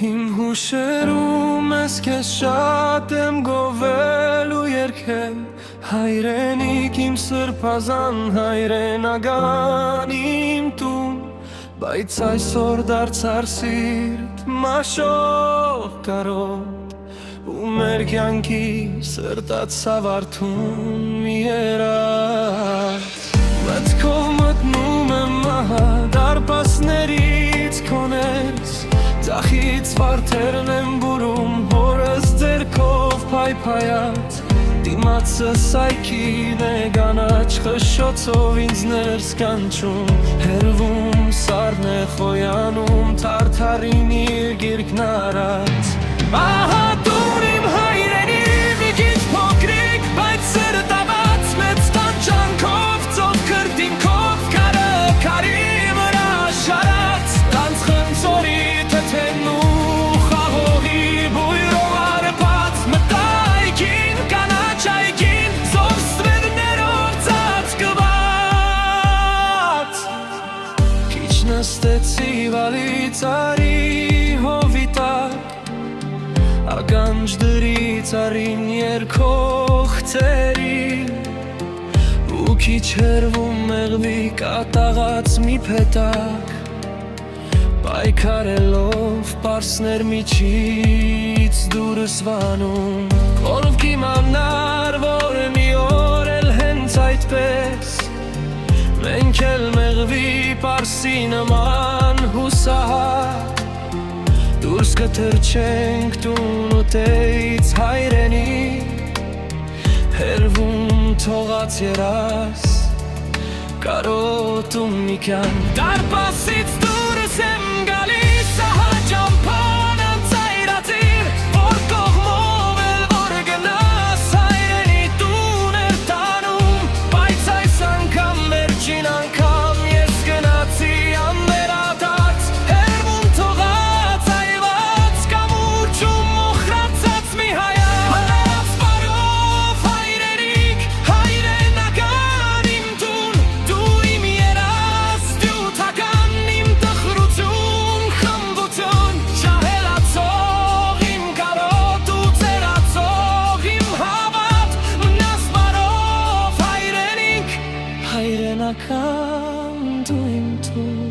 Իմ հուշերում ես քեզ շատ եմ գովել ու երգել Հայրենիք իմ սրբազան հայրենական իմ տուն Բայց այսօր դարձար սիրտ մաշող կարոտ ու մեր կյանքի սրտացավ արթուն մի երաց Մտքով մտնում եմ ահա դարպասներից քոներս Ձախից վարդերն եմ բուրում հորս ձերքով փայփայած Դիմացս այգին է կանաչ խշշոցով ինձ ներս կանչում Հեռվում սառն է խոյանում թարթարին իր գիրկն արած Ահա տուն իմ հայրենի մի քիչ փոքրիկ բայց սրտաված մեծ տանջանքով ծով քրտինքով կարը քարի վրա շարած Տանց խնձորի թեթեն ու խաղողի բույրով արված մտայքին կանաչ այգին զով ստվերներով ծածկված Քիչ նստեցի վալի ծարի հովի տակ Ականջ դրի ծարին երգող ծերի Ու քիչ հեռվում մեղվի կատաղած մի փետակ Պայքարելով պարսներ միջից դուրս վանում Որով կիմանար, որ մի օր էլ հենց այդպես Մենք էլ մեղվի պարսի նման հուսահատ Դուրս կթրջենք տուն ուտեից հայրենի Հեռվում թողած երաս կարոտում մի կյանք Դարպասից դուրս եմ գալիս ահա ճամփան անծայրածիր Որ կողմով էլ որ գնաս հայրենի տուն էր տանում Բայց այս անգամ վերջին անգամ ես գնացի անվերադարձ Հեռվում թողած այված կամուրջում մոխրացած մի հայաց Մնաց բարով հայրենիք հայրենական իմ տուն Դու իմ երազդյութական իմ տխրություն խմբություն Շահելացող իմ կարոտ ու ծերացող իմ հավատ Մնաց բարով հայրենիք հայրենական դու իմ տուն